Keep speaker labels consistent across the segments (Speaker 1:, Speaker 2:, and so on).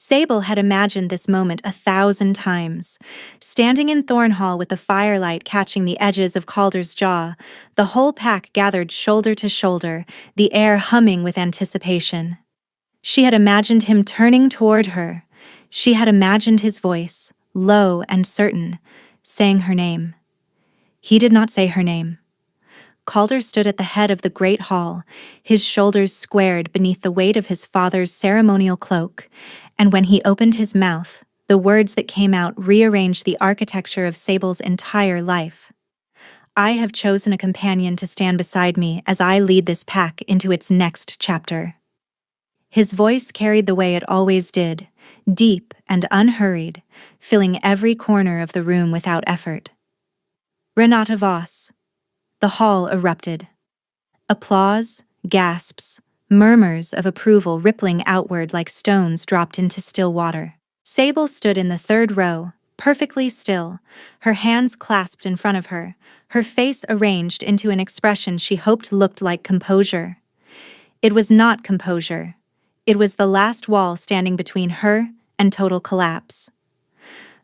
Speaker 1: Sable had imagined this moment 1,000 times. Standing in Thornhall with the firelight catching the edges of Calder's jaw, the whole pack gathered shoulder to shoulder, the air humming with anticipation. She had imagined him turning toward her. She had imagined his voice, low and certain, saying her name. He did not say her name. Calder stood at the head of the great hall, his shoulders squared beneath the weight of his father's ceremonial cloak, and when he opened his mouth, the words that came out rearranged the architecture of Sable's entire life. I have chosen a companion to stand beside me as I lead this pack into its next chapter. His voice carried the way it always did, deep and unhurried, filling every corner of the room without effort. Renata Voss. The hall erupted. Applause, gasps, murmurs of approval rippling outward like stones dropped into still water. Sable stood in the third row, perfectly still, her hands clasped in front of her, her face arranged into an expression she hoped looked like composure. It was not composure. It was the last wall standing between her and total collapse.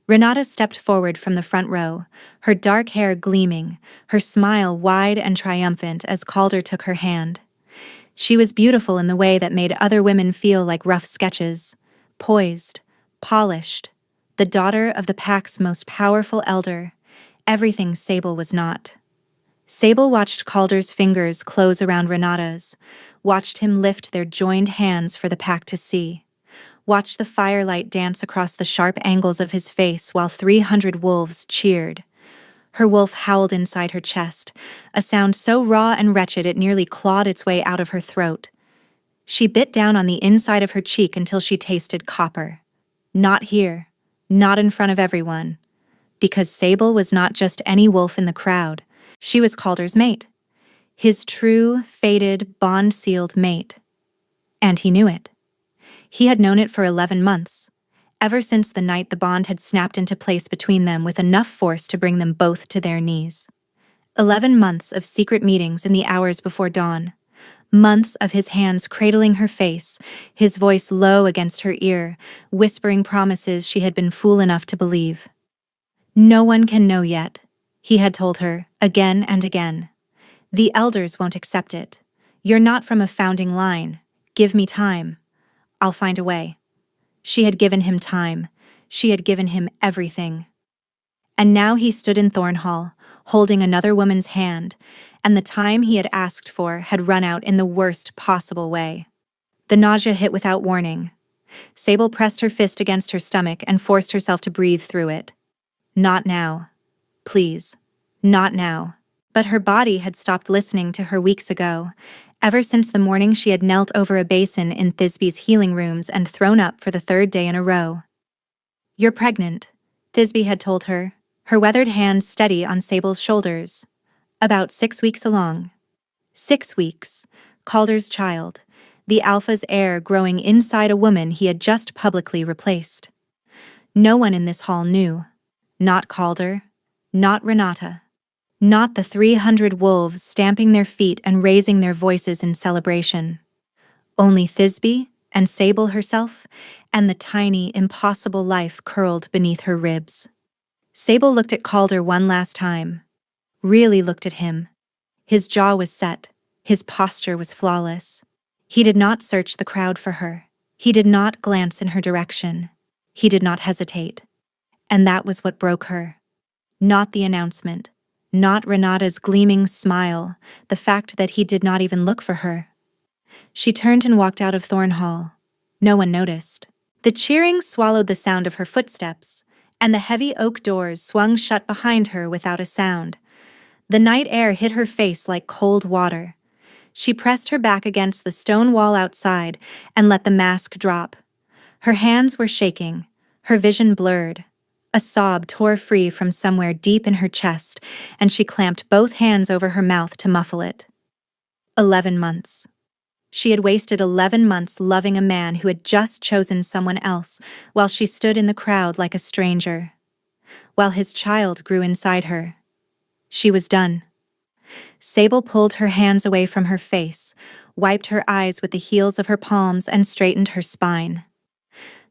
Speaker 1: Renata stepped forward from the front row, her dark hair gleaming, her smile wide and triumphant as Calder took her hand. She was beautiful in the way that made other women feel like rough sketches, poised, polished, the daughter of the pack's most powerful elder, everything Sable was not. Sable watched Calder's fingers close around Renata's, watched him lift their joined hands for the pack to see. Watched the firelight dance across the sharp angles of his face while 300 wolves cheered. Her wolf howled inside her chest, a sound so raw and wretched it nearly clawed its way out of her throat. She bit down on the inside of her cheek until she tasted copper. Not here, not in front of everyone. Because Sable was not just any wolf in the crowd, she was Calder's mate. His true, fated, bond-sealed mate. And he knew it. He had known it for 11 months, ever since the night the bond had snapped into place between them with enough force to bring them both to their knees. 11 months of secret meetings in the hours before dawn. Months of his hands cradling her face, his voice low against her ear, whispering promises she had been fool enough to believe. No one can know yet, he had told her, again and again. The elders won't accept it. You're not from a founding line. Give me time. I'll find a way. She had given him time. She had given him everything. And now he stood in Thornhall, holding another woman's hand, and the time he had asked for had run out in the worst possible way. The nausea hit without warning. Sable pressed her fist against her stomach and forced herself to breathe through it. Not now. Please. Not now. But her body had stopped listening to her weeks ago, ever since the morning she had knelt over a basin in Thisbe's healing rooms and thrown up for the third day in a row. You're pregnant, Thisbe had told her, her weathered hands steady on Sable's shoulders. About 6 weeks along. 6 weeks, Calder's child, the Alpha's heir growing inside a woman he had just publicly replaced. No one in this hall knew. Not Calder, not Renata. Not the 300 wolves stamping their feet and raising their voices in celebration. Only Thisbe and Sable herself and the tiny, impossible life curled beneath her ribs. Sable looked at Calder one last time. Really looked at him. His jaw was set. His posture was flawless. He did not search the crowd for her. He did not glance in her direction. He did not hesitate. And that was what broke her. Not the announcement. Not Renata's gleaming smile, the fact that he did not even look for her. She turned and walked out of Thornhall. No one noticed. The cheering swallowed the sound of her footsteps, and the heavy oak doors swung shut behind her without a sound. The night air hit her face like cold water. She pressed her back against the stone wall outside and let the mask drop. Her hands were shaking, her vision blurred. A sob tore free from somewhere deep in her chest, and she clamped both hands over her mouth to muffle it. 11 months. She had wasted 11 months loving a man who had just chosen someone else, while she stood in the crowd like a stranger. While his child grew inside her. She was done. Sable pulled her hands away from her face, wiped her eyes with the heels of her palms, and straightened her spine.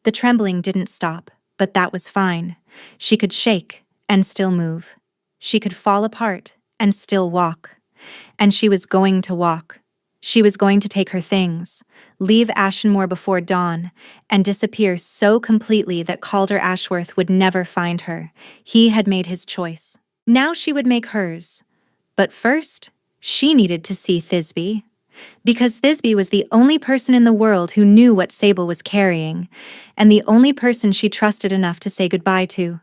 Speaker 1: The trembling didn't stop, but that was fine. She could shake and still move. She could fall apart and still walk. And she was going to walk. She was going to take her things, leave Ashenmore before dawn, and disappear so completely that Calder Ashworth would never find her. He had made his choice. Now she would make hers. But first, she needed to see Thisbe. Because Thisbe was the only person in the world who knew what Sable was carrying, and the only person she trusted enough to say goodbye to.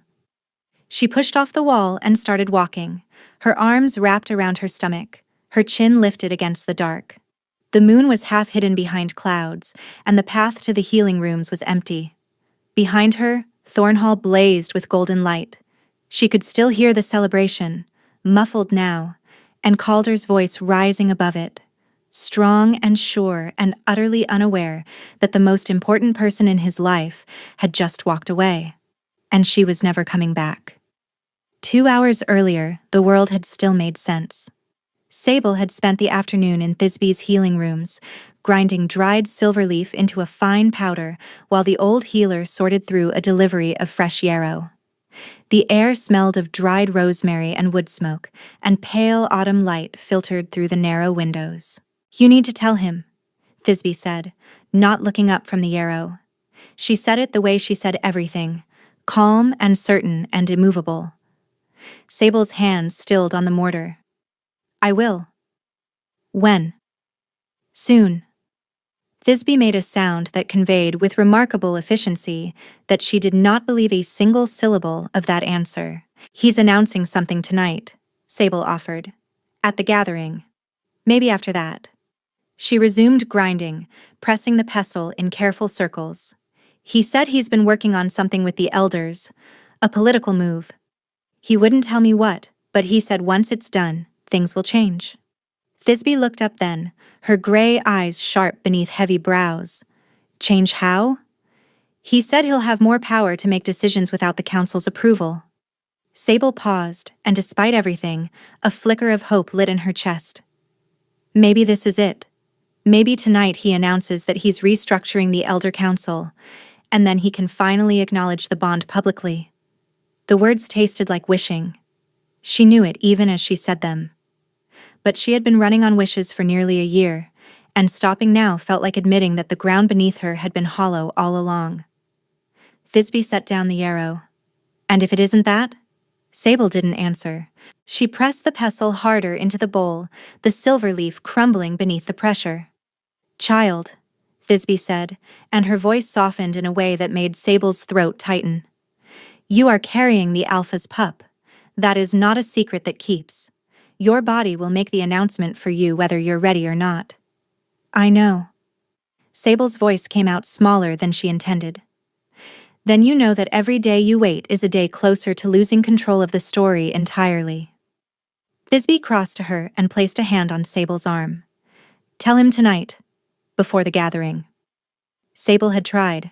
Speaker 1: She pushed off the wall and started walking, her arms wrapped around her stomach, her chin lifted against the dark. The moon was half hidden behind clouds, and the path to the healing rooms was empty. Behind her, Thornhall blazed with golden light. She could still hear the celebration, muffled now, and Calder's voice rising above it, strong and sure and utterly unaware that the most important person in his life had just walked away, and she was never coming back. 2 hours earlier, the world had still made sense. Sable had spent the afternoon in Thisbe's healing rooms, grinding dried silverleaf into a fine powder while the old healer sorted through a delivery of fresh yarrow. The air smelled of dried rosemary and wood smoke, and pale autumn light filtered through the narrow windows. "You need to tell him," Thisbe said, not looking up from the yarrow. She said it the way she said everything, calm and certain and immovable. Sable's hands stilled on the mortar. "I will." "When?" "Soon." Thisbe made a sound that conveyed with remarkable efficiency that she did not believe a single syllable of that answer. "He's announcing something tonight," Sable offered. "At the gathering. Maybe after that." She resumed grinding, pressing the pestle in careful circles. "He said he's been working on something with the elders, a political move. He wouldn't tell me what, but he said once it's done, things will change." Thisbe looked up then, her gray eyes sharp beneath heavy brows. "Change how?" "He said he'll have more power to make decisions without the council's approval." Sable paused, and despite everything, a flicker of hope lit in her chest. Maybe this is it. Maybe tonight he announces that he's restructuring the Elder Council, and then he can finally acknowledge the bond publicly. The words tasted like wishing. She knew it even as she said them. But she had been running on wishes for nearly a year, and stopping now felt like admitting that the ground beneath her had been hollow all along. Thisbe set down the yarrow. "And if it isn't that?" Sable didn't answer. She pressed the pestle harder into the bowl, the silver leaf crumbling beneath the pressure. "Child," Thisbe said, and her voice softened in a way that made Sable's throat tighten. "You are carrying the Alpha's pup. That is not a secret that keeps. Your body will make the announcement for you whether you're ready or not." "I know." Sable's voice came out smaller than she intended. "Then you know that every day you wait is a day closer to losing control of the story entirely." Thisbe crossed to her and placed a hand on Sable's arm. "Tell him tonight, before the gathering." Sable had tried.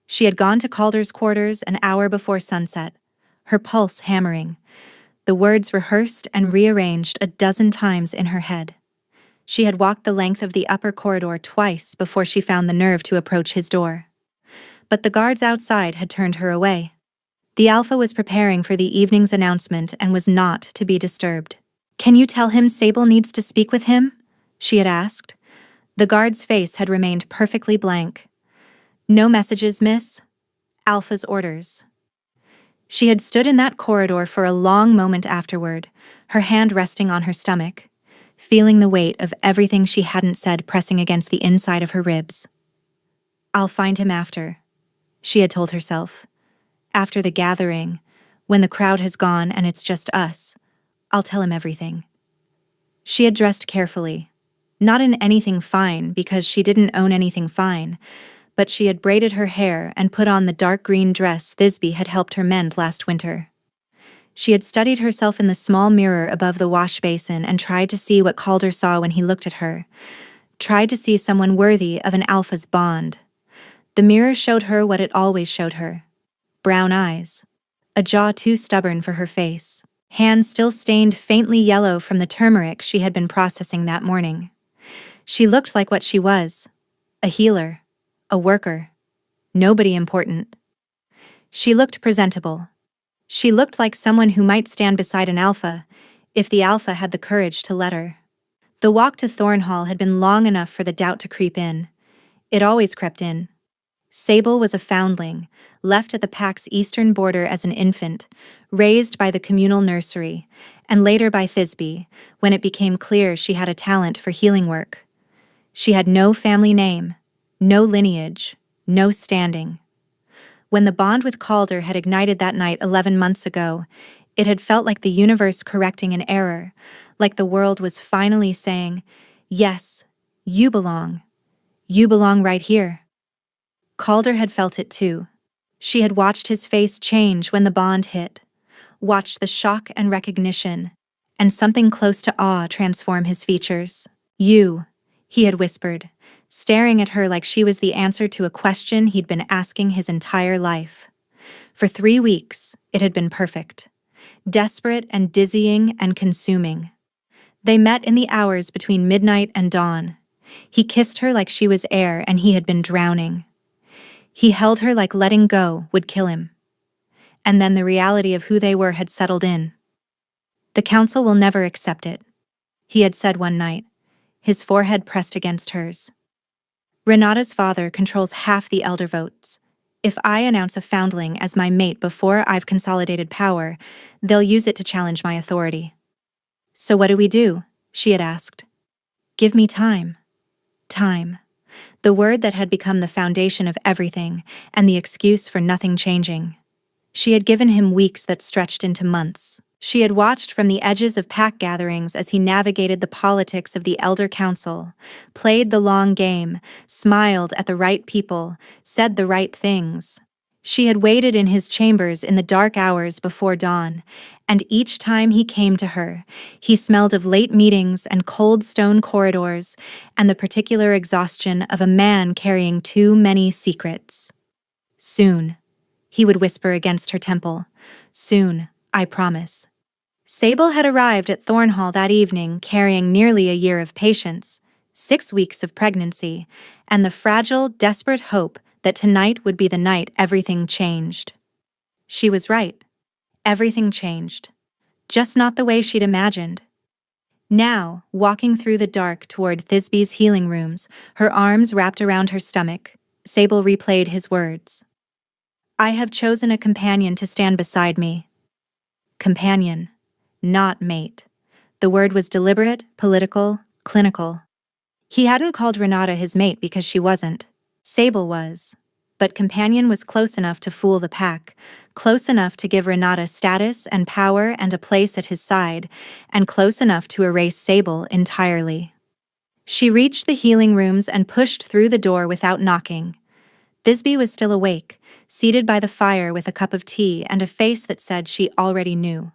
Speaker 1: She had gone to Calder's quarters an hour before sunset, her pulse hammering, the words rehearsed and rearranged a dozen times in her head. She had walked the length of the upper corridor twice before she found the nerve to approach his door. But the guards outside had turned her away. The Alpha was preparing for the evening's announcement and was not to be disturbed. "Can you tell him Sable needs to speak with him?" she had asked. The guard's face had remained perfectly blank. "No messages, miss. Alpha's orders." She had stood in that corridor for a long moment afterward, her hand resting on her stomach, feeling the weight of everything she hadn't said pressing against the inside of her ribs. "I'll find him after," she had told herself. "After the gathering, when the crowd has gone and it's just us, I'll tell him everything." She had dressed carefully, not in anything fine because she didn't own anything fine, but she had braided her hair and put on the dark green dress Thisbe had helped her mend last winter. She had studied herself in the small mirror above the wash basin and tried to see what Calder saw when he looked at her, tried to see someone worthy of an Alpha's bond. The mirror showed her what it always showed her: brown eyes, a jaw too stubborn for her face, hands still stained faintly yellow from the turmeric she had been processing that morning. She looked like what she was: a healer, a worker. Nobody important. She looked presentable. She looked like someone who might stand beside an alpha, if the alpha had the courage to let her. The walk to Thornhall had been long enough for the doubt to creep in. It always crept in. Sable was a foundling, left at the pack's eastern border as an infant, raised by the communal nursery, and later by Thisbe, when it became clear she had a talent for healing work. She had no family name, no lineage, no standing. When the bond with Calder had ignited that night 11 months ago, it had felt like the universe correcting an error, like the world was finally saying, "Yes, you belong. You belong right here." Calder had felt it too. She had watched his face change when the bond hit, watched the shock and recognition, and something close to awe transform his features. "You," he had whispered, staring at her like she was the answer to a question he'd been asking his entire life. For 3 weeks, it had been perfect. Desperate and dizzying and consuming. They met in the hours between midnight and dawn. He kissed her like she was air and he had been drowning. He held her like letting go would kill him. And then the reality of who they were had settled in. "The council will never accept it," he had said one night, his forehead pressed against hers. "Renata's father controls half the elder votes. If I announce a foundling as my mate before I've consolidated power, they'll use it to challenge my authority." "So what do we do?" she had asked. "Give me time." Time. The word that had become the foundation of everything, and the excuse for nothing changing. She had given him weeks that stretched into months. She had watched from the edges of pack gatherings as he navigated the politics of the Elder Council, played the long game, smiled at the right people, said the right things. She had waited in his chambers in the dark hours before dawn, and each time he came to her, he smelled of late meetings and cold stone corridors and the particular exhaustion of a man carrying too many secrets. "Soon," he would whisper against her temple. "Soon, I promise." Sable had arrived at Thornhall that evening carrying nearly a year of patience, 6 weeks of pregnancy, and the fragile, desperate hope that tonight would be the night everything changed. She was right. Everything changed. Just not the way she'd imagined. Now, walking through the dark toward Thisbe's healing rooms, her arms wrapped around her stomach, Sable replayed his words. "I have chosen a companion to stand beside me." Companion, not mate. The word was deliberate, political, clinical. He hadn't called Renata his mate because she wasn't. Sable was. But companion was close enough to fool the pack, close enough to give Renata status and power and a place at his side, and close enough to erase Sable entirely. She reached the healing rooms and pushed through the door without knocking. Thisbe was still awake, seated by the fire with a cup of tea and a face that said she already knew.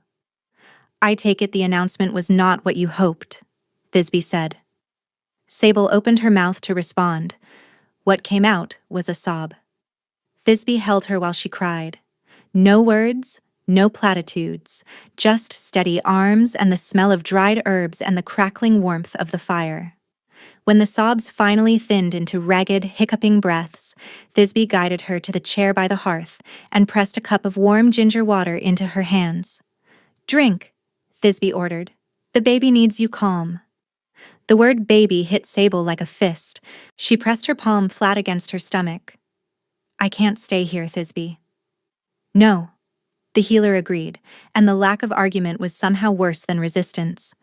Speaker 1: "I take it the announcement was not what you hoped," Thisbe said. Sable opened her mouth to respond. What came out was a sob. Thisbe held her while she cried. No words, no platitudes, just steady arms and the smell of dried herbs and the crackling warmth of the fire. When the sobs finally thinned into ragged, hiccuping breaths, Thisbe guided her to the chair by the hearth and pressed a cup of warm ginger water into her hands. "Drink," Thisbe ordered. "The baby needs you calm." The word baby hit Sable like a fist. She pressed her palm flat against her stomach. "I can't stay here, Thisbe." "No," the healer agreed, and the lack of argument was somehow worse than resistance.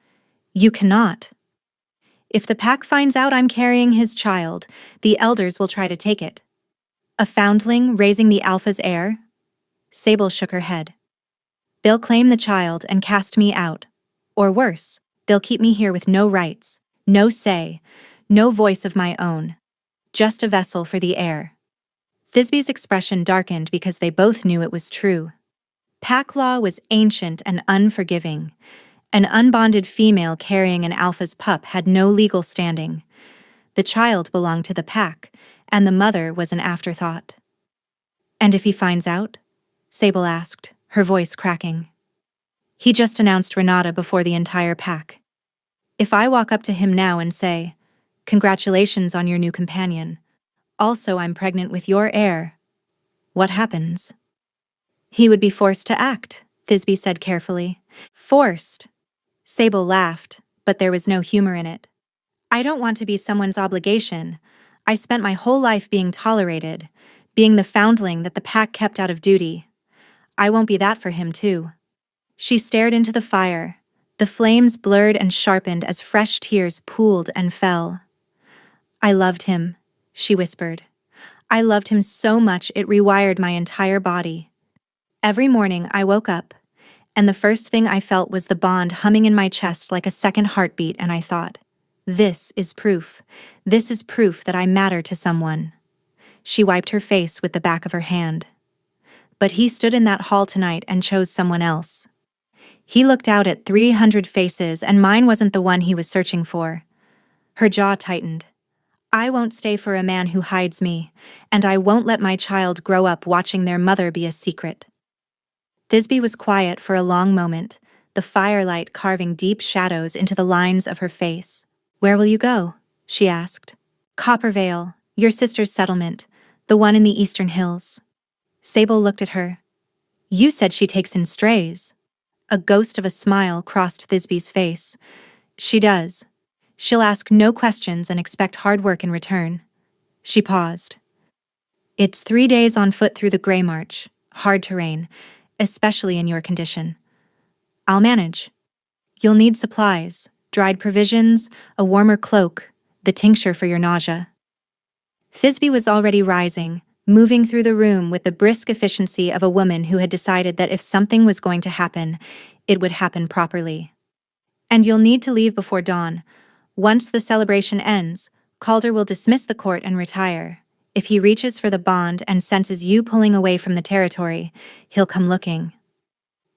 Speaker 1: "You cannot. If the pack finds out I'm carrying his child, the elders will try to take it." "A foundling raising the alpha's heir?" Sable shook her head. "They'll claim the child and cast me out. Or worse, they'll keep me here with no rights, no say, no voice of my own. Just a vessel for the heir." Thisbe's expression darkened because they both knew it was true. Pack law was ancient and unforgiving. An unbonded female carrying an alpha's pup had no legal standing. The child belonged to the pack, and the mother was an afterthought. "And if he finds out?" Sable asked, her voice cracking. "He just announced Renata before the entire pack. If I walk up to him now and say, 'Congratulations on your new companion. Also, I'm pregnant with your heir,' What happens? He would be forced to act, Thisbe said carefully. Forced. Sable laughed, but there was no humor in it. I don't want to be someone's obligation. I spent my whole life being tolerated, being the foundling that the pack kept out of duty. I won't be that for him, too. She stared into the fire. The flames blurred and sharpened as fresh tears pooled and fell. I loved him, she whispered. I loved him so much it rewired my entire body. Every morning I woke up, and the first thing I felt was the bond humming in my chest like a second heartbeat, and I thought, this is proof. This is proof that I matter to someone. She wiped her face with the back of her hand. But he stood in that hall tonight and chose someone else. He looked out at 300 faces, and mine wasn't the one he was searching for. Her jaw tightened. I won't stay for a man who hides me, and I won't let my child grow up watching their mother be a secret. Thisbe was quiet for a long moment, the firelight carving deep shadows into the lines of her face. Where will you go? She asked. Coppervale, your sister's settlement, the one in the eastern hills. Sable looked at her. You said she takes in strays. A ghost of a smile crossed Thisbe's face. She does. She'll ask no questions and expect hard work in return. She paused. It's 3 days on foot through the Grey March, hard terrain, especially in your condition. I'll manage. You'll need supplies, dried provisions, a warmer cloak, the tincture for your nausea. Thisbe was already rising, moving through the room with the brisk efficiency of a woman who had decided that if something was going to happen, it would happen properly. And you'll need to leave before dawn. Once the celebration ends, Calder will dismiss the court and retire. If he reaches for the bond and senses you pulling away from the territory, he'll come looking.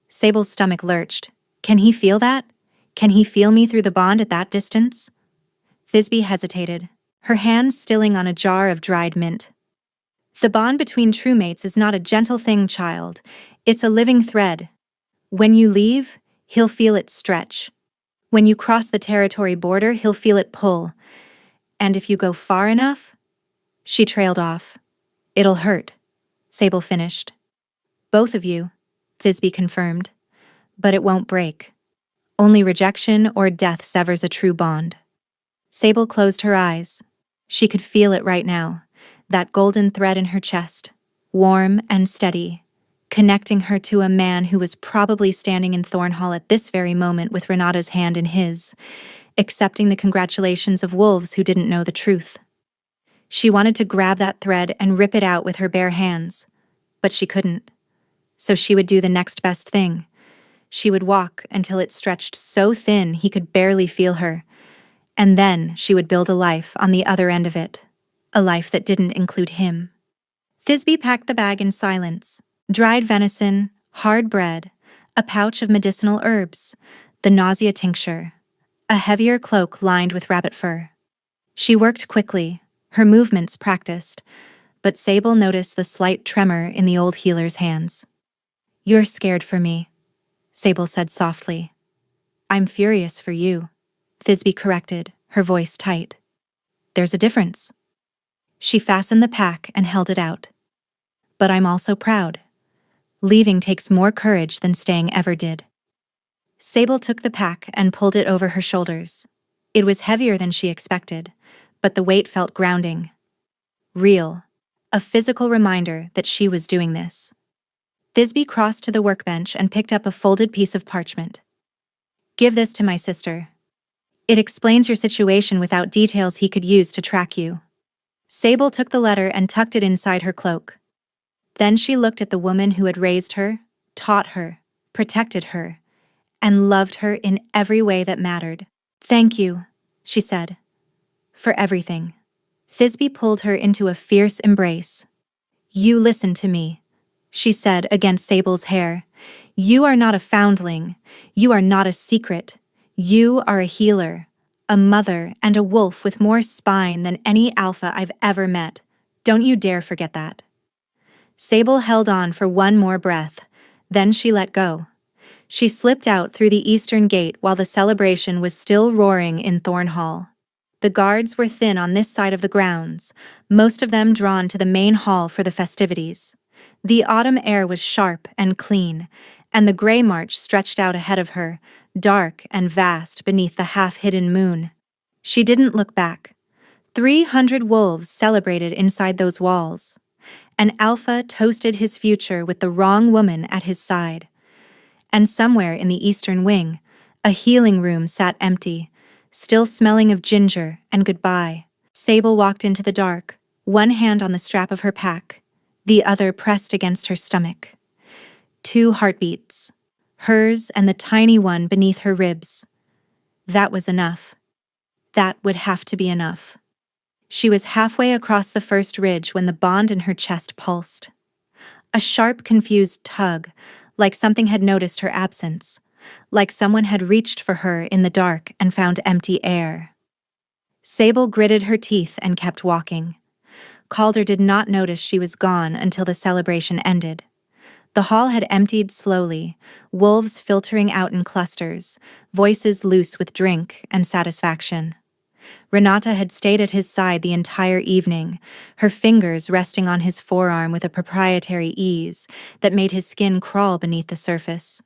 Speaker 1: Sable's stomach lurched. Can he feel that? Can he feel me through the bond at that distance? Thisbe hesitated, her hand stilling on a jar of dried mint. The bond between true mates is not a gentle thing, child. It's a living thread. When you leave, he'll feel it stretch. When you cross the territory border, he'll feel it pull. And if you go far enough... She trailed off. It'll hurt, Sable finished. Both of you, Thisbe confirmed. But it won't break. Only rejection or death severs a true bond. Sable closed her eyes. She could feel it right now. That golden thread in her chest, warm and steady, connecting her to a man who was probably standing in Thornhall at this very moment with Renata's hand in his, accepting the congratulations of wolves who didn't know the truth. She wanted to grab that thread and rip it out with her bare hands, but she couldn't. So she would do the next best thing. She would walk until it stretched so thin he could barely feel her, and then she would build a life on the other end of it. A life that didn't include him. Thisbe packed the bag in silence. Dried venison, hard bread, a pouch of medicinal herbs, the nausea tincture, a heavier cloak lined with rabbit fur. She worked quickly, her movements practiced, but Sable noticed the slight tremor in the old healer's hands. You're scared for me, Sable said softly. I'm furious for you, Thisbe corrected, her voice tight. There's a difference. She fastened the pack and held it out. But I'm also proud. Leaving takes more courage than staying ever did. Sable took the pack and pulled it over her shoulders. It was heavier than she expected, but the weight felt grounding. Real. A physical reminder that she was doing this. Thisbe crossed to the workbench and picked up a folded piece of parchment. Give this to my sister. It explains your situation without details he could use to track you. Sable took the letter and tucked it inside her cloak. Then she looked at the woman who had raised her, taught her, protected her, and loved her in every way that mattered. Thank you, she said, for everything. Thisbe pulled her into a fierce embrace. You listen to me, she said against Sable's hair. You are not a foundling. You are not a secret. You are a healer. A mother and a wolf with more spine than any alpha I've ever met. Don't you dare forget that. Sable held on for one more breath, then she let go. She slipped out through the eastern gate while the celebration was still roaring in Thornhall. The guards were thin on this side of the grounds, most of them drawn to the main hall for the festivities. The autumn air was sharp and clean, and the gray march stretched out ahead of her, dark and vast beneath the half-hidden moon. She didn't look back. 300 wolves celebrated inside those walls. An alpha toasted his future with the wrong woman at his side. And somewhere in the eastern wing, a healing room sat empty, still smelling of ginger and goodbye. Sable walked into the dark, one hand on the strap of her pack, the other pressed against her stomach. 2 heartbeats, hers and the tiny one beneath her ribs. That was enough. That would have to be enough. She was halfway across the first ridge when the bond in her chest pulsed. A sharp, confused tug, like something had noticed her absence, like someone had reached for her in the dark and found empty air. Sable gritted her teeth and kept walking. Calder did not notice she was gone until the celebration ended. The hall had emptied slowly, wolves filtering out in clusters, voices loose with drink and satisfaction. Renata had stayed at his side the entire evening, her fingers resting on his forearm with a proprietary ease that made his skin crawl beneath the surface.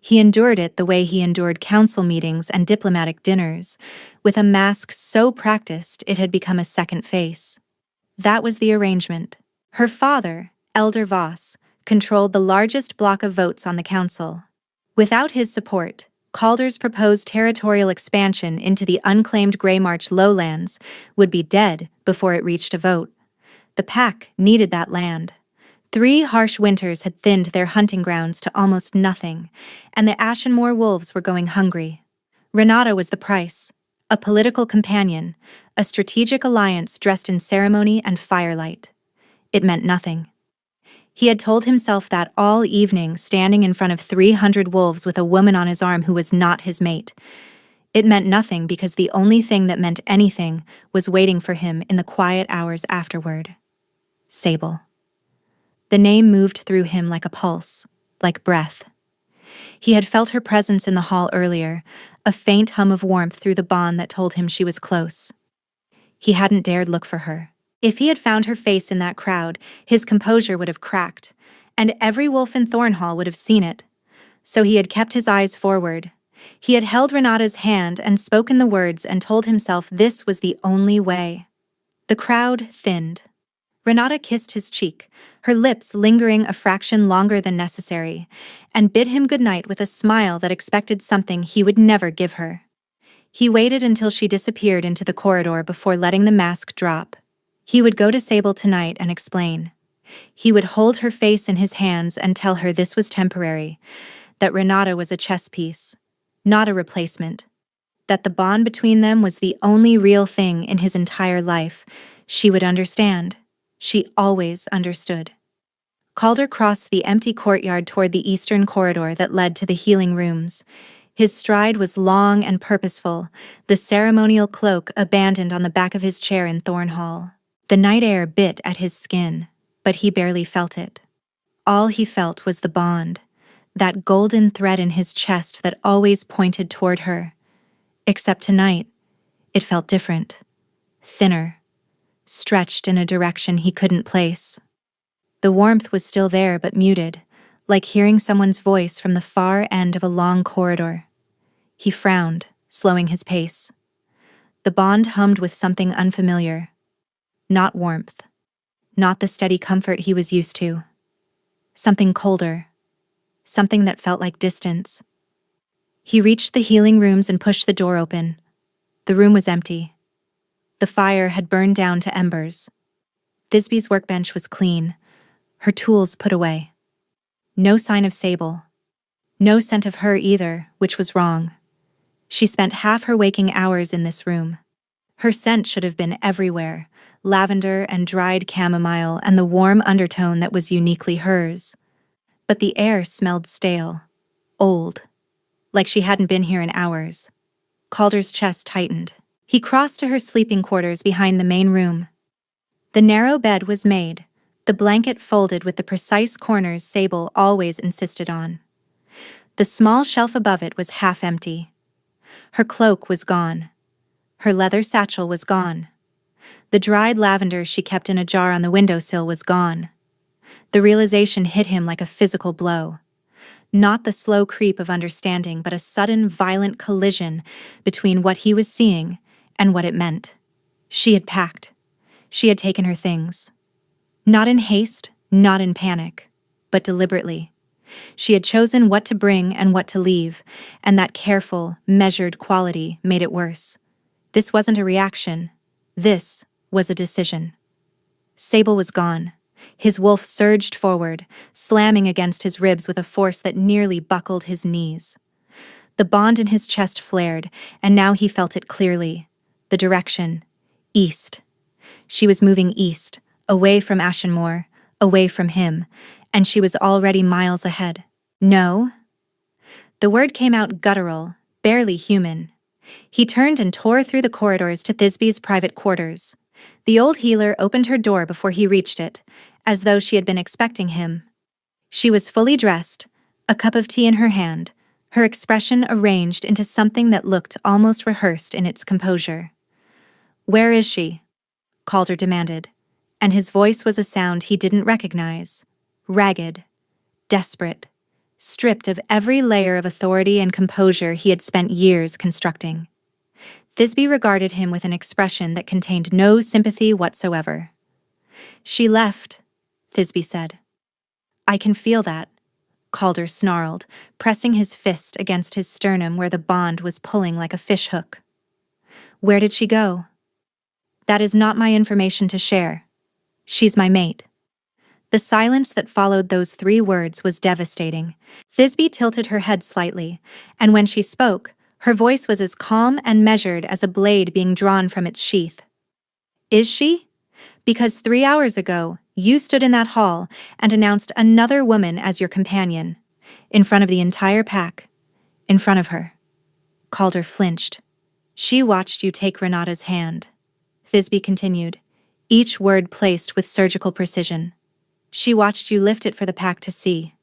Speaker 1: He endured it the way he endured council meetings and diplomatic dinners, with a mask so practiced it had become a second face. That was the arrangement. Her father, Elder Voss, controlled the largest block of votes on the council. Without his support, Calder's proposed territorial expansion into the unclaimed Grey March lowlands would be dead before it reached a vote. The pack needed that land. 3 harsh winters had thinned their hunting grounds to almost nothing, and the Ashenmoor wolves were going hungry. Renata was the price, a political companion, a strategic alliance dressed in ceremony and firelight. It meant nothing. He had told himself that all evening, standing in front of 300 wolves with a woman on his arm who was not his mate. It meant nothing because the only thing that meant anything was waiting for him in the quiet hours afterward. Sable. The name moved through him like a pulse, like breath. He had felt her presence in the hall earlier, a faint hum of warmth through the bond that told him she was close. He hadn't dared look for her. If he had found her face in that crowd, his composure would have cracked, and every wolf in Thornhall would have seen it. So he had kept his eyes forward. He had held Renata's hand and spoken the words and told himself this was the only way. The crowd thinned. Renata kissed his cheek, her lips lingering a fraction longer than necessary, and bid him good night with a smile that expected something he would never give her. He waited until she disappeared into the corridor before letting the mask drop. He would go to Sable tonight and explain. He would hold her face in his hands and tell her this was temporary, that Renata was a chess piece, not a replacement, that the bond between them was the only real thing in his entire life. She would understand. She always understood. Calder crossed the empty courtyard toward the eastern corridor that led to the healing rooms. His stride was long and purposeful, the ceremonial cloak abandoned on the back of his chair in Thornhall. The night air bit at his skin, but he barely felt it. All he felt was the bond, that golden thread in his chest that always pointed toward her. Except tonight, it felt different, thinner, stretched in a direction he couldn't place. The warmth was still there but muted, like hearing someone's voice from the far end of a long corridor. He frowned, slowing his pace. The bond hummed with something unfamiliar. Not warmth. Not the steady comfort he was used to. Something colder. Something that felt like distance. He reached the healing rooms and pushed the door open. The room was empty. The fire had burned down to embers. Thisbe's workbench was clean, her tools put away. No sign of Sable. No scent of her either, which was wrong. She spent half her waking hours in this room. Her scent should have been everywhere, lavender and dried chamomile and the warm undertone that was uniquely hers. But the air smelled stale, old, like she hadn't been here in hours. Calder's chest tightened. He crossed to her sleeping quarters behind the main room. The narrow bed was made, the blanket folded with the precise corners Sable always insisted on. The small shelf above it was half empty. Her cloak was gone. Her leather satchel was gone. The dried lavender she kept in a jar on the windowsill was gone. The realization hit him like a physical blow. Not the slow creep of understanding, but a sudden, violent collision between what he was seeing and what it meant. She had packed. She had taken her things. Not in haste, not in panic, but deliberately. She had chosen what to bring and what to leave, and that careful, measured quality made it worse. This wasn't a reaction. This was a decision. Sable was gone. His wolf surged forward, slamming against his ribs with a force that nearly buckled his knees. The bond in his chest flared, and now he felt it clearly. The direction. East. She was moving east, away from Ashenmoor, away from him, and she was already miles ahead. No? The word came out guttural, barely human. He turned and tore through the corridors to Thisbe's private quarters. The old healer opened her door before he reached it, as though she had been expecting him. She was fully dressed, a cup of tea in her hand, her expression arranged into something that looked almost rehearsed in its composure. "Where is she?" Calder demanded, and his voice was a sound he didn't recognize. Ragged, desperate, stripped of every layer of authority and composure he had spent years constructing. Thisbe regarded him with an expression that contained no sympathy whatsoever. "She left," Thisbe said. "I can feel that," Calder snarled, pressing his fist against his sternum where the bond was pulling like a fishhook. "Where did she go?" "That is not my information to share. She's my mate." The silence that followed those 3 words was devastating. Thisbe tilted her head slightly, and when she spoke, her voice was as calm and measured as a blade being drawn from its sheath. "Is she? Because 3 hours ago, you stood in that hall and announced another woman as your companion, in front of the entire pack, in front of her." Calder flinched. "She watched you take Renata's hand," Thisbe continued, each word placed with surgical precision. "She watched you lift it for the pack to see,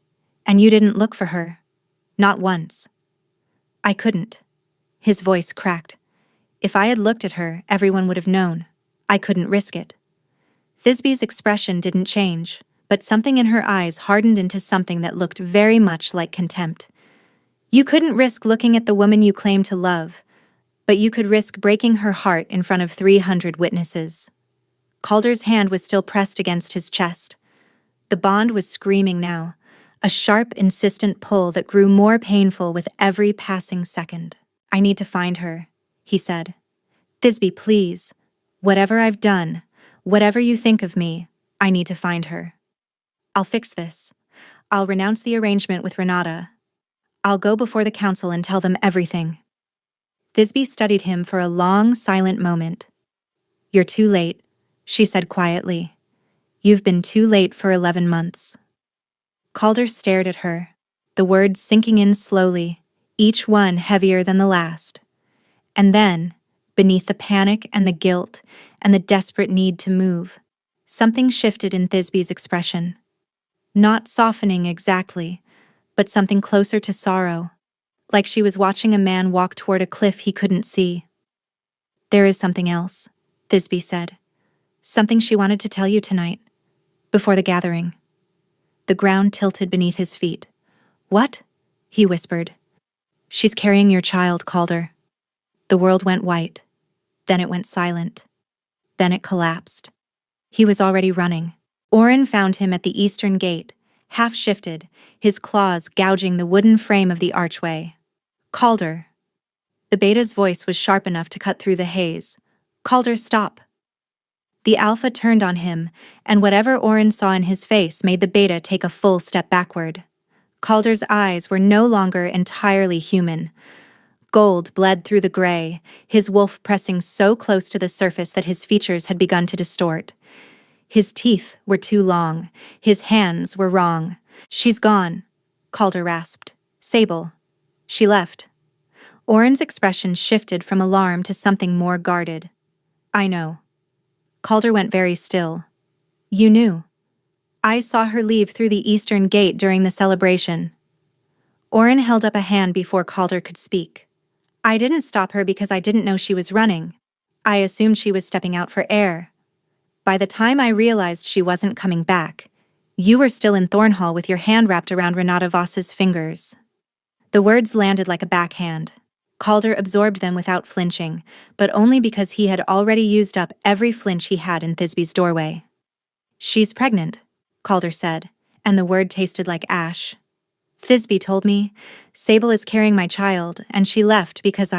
Speaker 1: and you didn't look for her. Not once." "I couldn't." His voice cracked. "If I had looked at her, everyone would have known. I couldn't risk it." Thisbe's expression didn't change, but something in her eyes hardened into something that looked very much like contempt. "You couldn't risk looking at the woman you claim to love, but you could risk breaking her heart in front of 300 witnesses." Calder's hand was still pressed against his chest. The bond was screaming now, a sharp, insistent pull that grew more painful with every passing second. "I need to find her," he said. "Thisbe, please. Whatever I've done, whatever you think of me, I need to find her. I'll fix this. I'll renounce the arrangement with Renata. I'll go before the council and tell them everything." Thisbe studied him for a long, silent moment. "You're too late," she said quietly. "You've been too late for 11 months. Calder stared at her, the words sinking in slowly, each one heavier than the last. And then, beneath the panic and the guilt and the desperate need to move, something shifted in Thisbe's expression. Not softening exactly, but something closer to sorrow, like she was watching a man walk toward a cliff he couldn't see. "There is something else," Thisbe said. "Something she wanted to tell you tonight, before the gathering." The ground tilted beneath his feet. "What?" he whispered. "She's carrying your child, Calder." The world went white. Then it went silent. Then it collapsed. He was already running. Oren found him at the eastern gate, half-shifted, his claws gouging the wooden frame of the archway. "Calder." The beta's voice was sharp enough to cut through the haze. "Calder, stop." The alpha turned on him, and whatever Oren saw in his face made the beta take a full step backward. Calder's eyes were no longer entirely human. Gold bled through the gray, his wolf pressing so close to the surface that his features had begun to distort. His teeth were too long, his hands were wrong. "She's gone," Calder rasped. "Sable. She left." Oren's expression shifted from alarm to something more guarded. "I know." Calder went very still. "You knew." "I saw her leave through the eastern gate during the celebration." Oren held up a hand before Calder could speak. "I didn't stop her because I didn't know she was running. I assumed she was stepping out for air. By the time I realized she wasn't coming back, You were still in Thornhall with your hand wrapped around Renata Voss's fingers. The words landed like a backhand. Calder absorbed them without flinching, but only because he had already used up every flinch he had in Thisbe's doorway. She's pregnant, Calder said, and the word tasted like ash. Thisbe told me, Sable is carrying my child, and she left because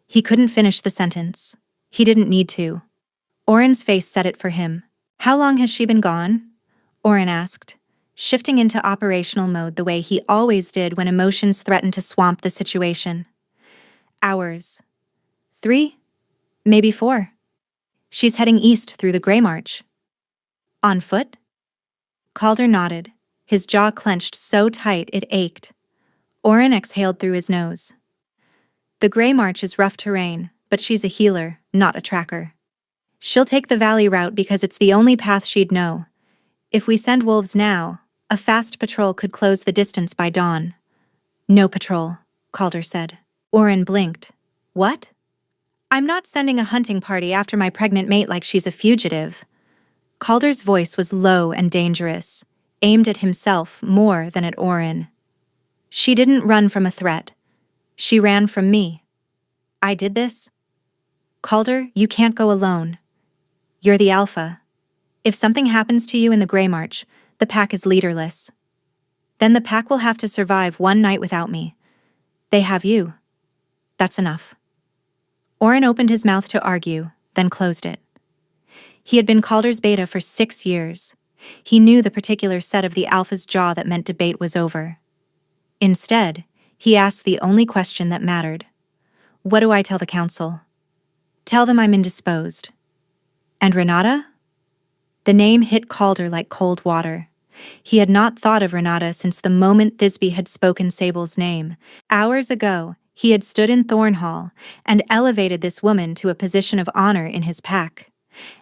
Speaker 1: He couldn't finish the sentence. He didn't need to. Oren's face said it for him. How long has she been gone? Oren asked, shifting into operational mode the way he always did when emotions threatened to swamp the situation. Hours. 3? Maybe 4. She's heading east through the Grey March. On foot? Calder nodded, his jaw clenched so tight it ached. Oren exhaled through his nose. The Grey March is rough terrain, but she's a healer, not a tracker. She'll take the valley route because it's the only path she'd know. If we send wolves now, a fast patrol could close the distance by dawn. No patrol, Calder said. Oren blinked. What? I'm not sending a hunting party after my pregnant mate like she's a fugitive. Calder's voice was low and dangerous, aimed at himself more than at Oren. She didn't run from a threat. She ran from me. I did this? Calder, you can't go alone. You're the alpha. If something happens to you in the Grey March, the pack is leaderless. Then the pack will have to survive one night without me. They have you. That's enough. Oren opened his mouth to argue, then closed it. He had been Calder's beta for 6 years. He knew the particular set of the alpha's jaw that meant debate was over. Instead, he asked the only question that mattered. What do I tell the council? Tell them I'm indisposed. And Renata? The name hit Calder like cold water. He had not thought of Renata since the moment Thisbe had spoken Sable's name. Hours ago, he had stood in Thornhall and elevated this woman to a position of honor in his pack.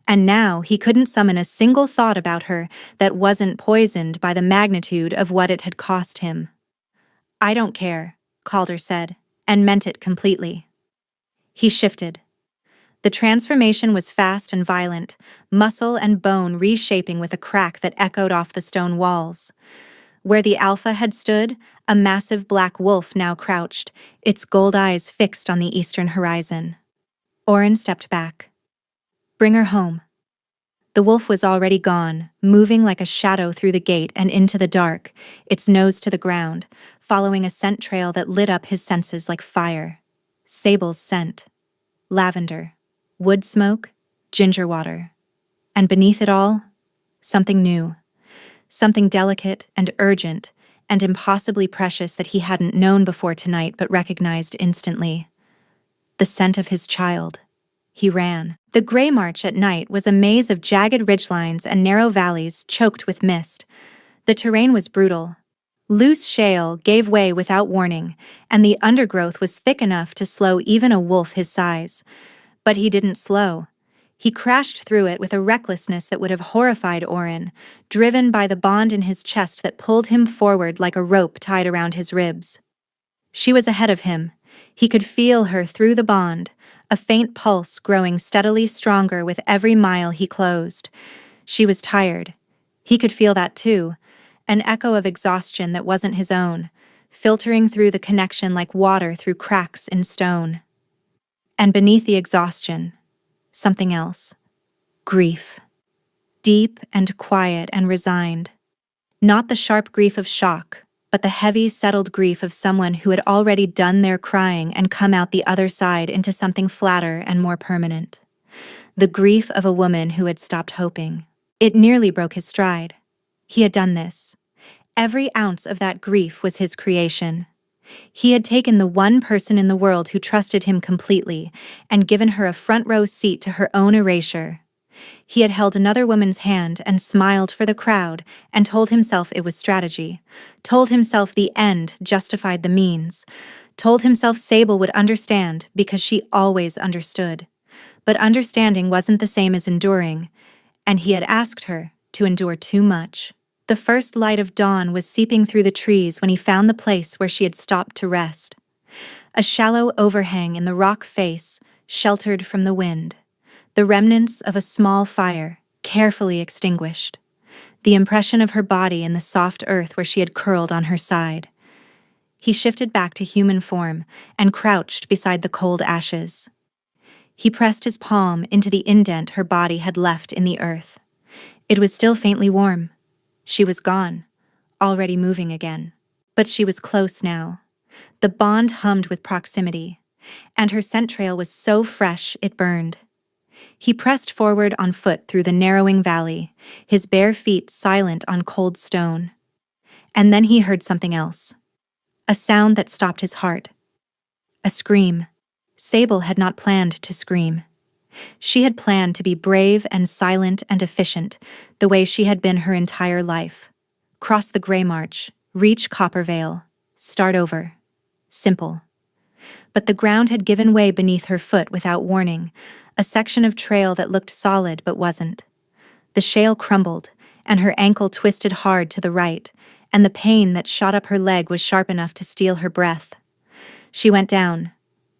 Speaker 1: And now he couldn't summon a single thought about her that wasn't poisoned by the magnitude of what it had cost him. I don't care, Calder said, and meant it completely. He shifted. The transformation was fast and violent, muscle and bone reshaping with a crack that echoed off the stone walls. Where the alpha had stood, a massive black wolf now crouched, its gold eyes fixed on the eastern horizon. Oren stepped back. Bring her home. The wolf was already gone, moving like a shadow through the gate and into the dark, its nose to the ground, following a scent trail that lit up his senses like fire. Sable's scent. Lavender. Wood smoke, ginger water. And beneath it all, something new. Something delicate and urgent and impossibly precious that he hadn't known before tonight but recognized instantly. The scent of his child. He ran. The Grey March at night was a maze of jagged ridgelines and narrow valleys choked with mist. The terrain was brutal. Loose shale gave way without warning, and the undergrowth was thick enough to slow even a wolf his size. But he didn't slow. He crashed through it with a recklessness that would have horrified Oren, driven by the bond in his chest that pulled him forward like a rope tied around his ribs. She was ahead of him. He could feel her through the bond, a faint pulse growing steadily stronger with every mile he closed. She was tired. He could feel that too, an echo of exhaustion that wasn't his own, filtering through the connection like water through cracks in stone. And beneath the exhaustion, something else. Grief. Deep and quiet and resigned. Not the sharp grief of shock, but the heavy, settled grief of someone who had already done their crying and come out the other side into something flatter and more permanent. The grief of a woman who had stopped hoping. It nearly broke his stride. He had done this. Every ounce of that grief was his creation. He had taken the one person in the world who trusted him completely and given her a front-row seat to her own erasure. He had held another woman's hand and smiled for the crowd and told himself it was strategy, told himself the end justified the means, told himself Sable would understand because she always understood. But understanding wasn't the same as enduring, and he had asked her to endure too much. The first light of dawn was seeping through the trees when he found the place where she had stopped to rest. A shallow overhang in the rock face, sheltered from the wind. The remnants of a small fire, carefully extinguished. the impression of her body in the soft earth where she had curled on her side. He shifted back to human form and crouched beside the cold ashes. He pressed his palm into the indent her body had left in the earth. It was still faintly warm. She was gone, already moving again. But she was close now. The bond hummed with proximity, and her scent trail was so fresh it burned. He pressed forward on foot through the narrowing valley, his bare feet silent on cold stone. And then he heard something else. A sound that stopped his heart. A scream. Sable had not planned to scream. She had planned to be brave and silent and efficient, the way she had been her entire life. Cross the Grey March, reach Coppervale, start over. Simple. But the ground had given way beneath her foot without warning, a section of trail that looked solid but wasn't. The shale crumbled, and her ankle twisted hard to the right, and the pain that shot up her leg was sharp enough to steal her breath. She went down.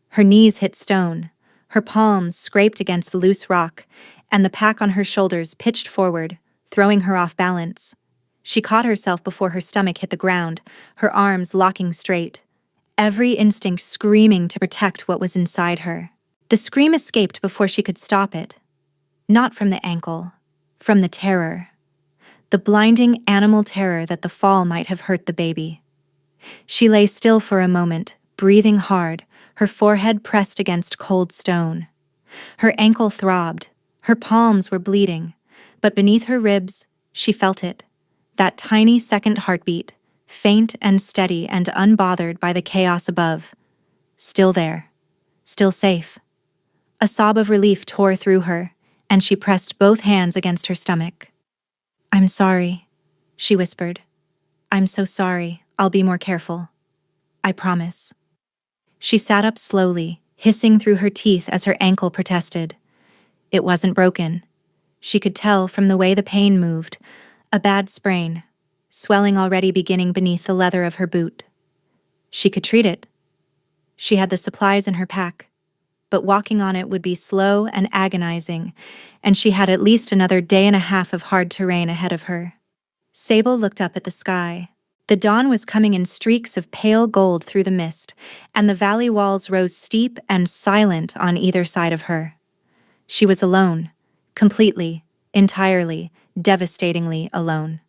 Speaker 1: Her knees hit stone, her palms scraped against loose rock, and the pack on her shoulders pitched forward, throwing her off balance. She caught herself before her stomach hit the ground, her arms locking straight, every instinct screaming to protect what was inside her. The scream escaped before she could stop it. Not from the ankle, from the terror. The blinding animal terror that the fall might have hurt the baby. She lay still for a moment, breathing hard, her forehead pressed against cold stone. Her ankle throbbed, her palms were bleeding, but beneath her ribs, she felt it. That tiny second heartbeat, faint and steady and unbothered by the chaos above. Still there. Still safe. A sob of relief tore through her, and she pressed both hands against her stomach. "I'm sorry," she whispered. "I'm so sorry. I'll be more careful. I promise." She sat up slowly, hissing through her teeth as her ankle protested. It wasn't broken. She could tell from the way the pain moved. A bad sprain, swelling already beginning beneath the leather of her boot. She could treat it. She had the supplies in her pack, but walking on it would be slow and agonizing, and she had at least another day and a half of hard terrain ahead of her. Sable looked up at the sky. The dawn was coming in streaks of pale gold through the mist, and the valley walls rose steep and silent on either side of her. She was alone, completely, entirely, devastatingly alone.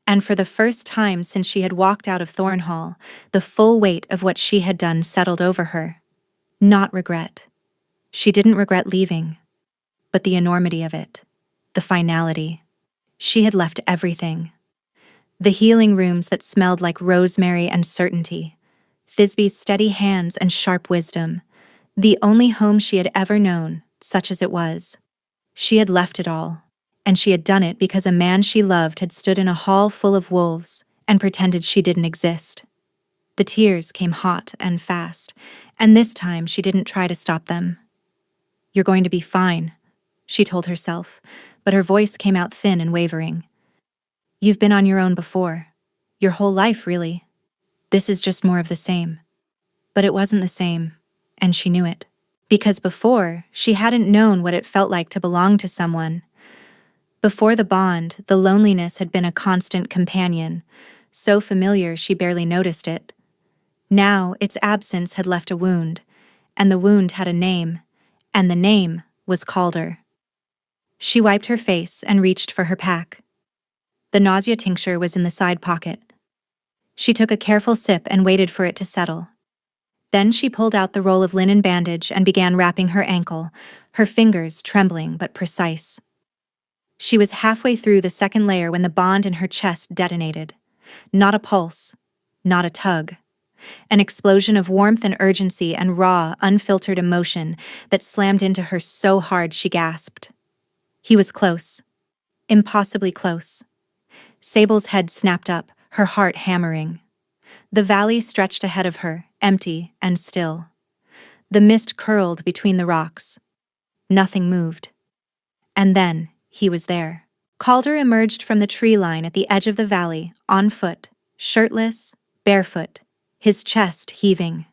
Speaker 1: And for the first time since she had walked out of Thornhall, the full weight of what she had done settled over her. Not regret. She didn't regret leaving, but the enormity of it, the finality. She had left everything. The healing rooms that smelled like rosemary and certainty, Thisbe's steady hands and sharp wisdom, the only home she had ever known, such as it was. She had left it all, and she had done it because a man she loved had stood in a hall full of wolves and pretended she didn't exist. The tears came hot and fast, and this time she didn't try to stop them. "You're going to be fine," she told herself, but her voice came out thin and wavering. "You've been on your own before. Your whole life, really. This is just more of the same." But it wasn't the same, and she knew it. Because before, she hadn't known what it felt like to belong to someone. Before the bond, the loneliness had been a constant companion, so familiar she barely noticed it. Now, its absence had left a wound, and the wound had a name, and the name was Calder. She wiped her face and reached for her pack. The nausea tincture was in the side pocket. She took a careful sip and waited for it to settle. Then she pulled out the roll of linen bandage and began wrapping her ankle, her fingers trembling but precise. She was halfway through the second layer when the bond in her chest detonated. Not a pulse, not a tug. An explosion of warmth and urgency and raw, unfiltered emotion that slammed into her so hard she gasped. He was close. Impossibly close. Sable's head snapped up, her heart hammering. The valley stretched ahead of her, empty and still. The mist curled between the rocks. Nothing moved. And then, he was there. Calder emerged from the tree line at the edge of the valley, on foot, shirtless, barefoot, his chest heaving.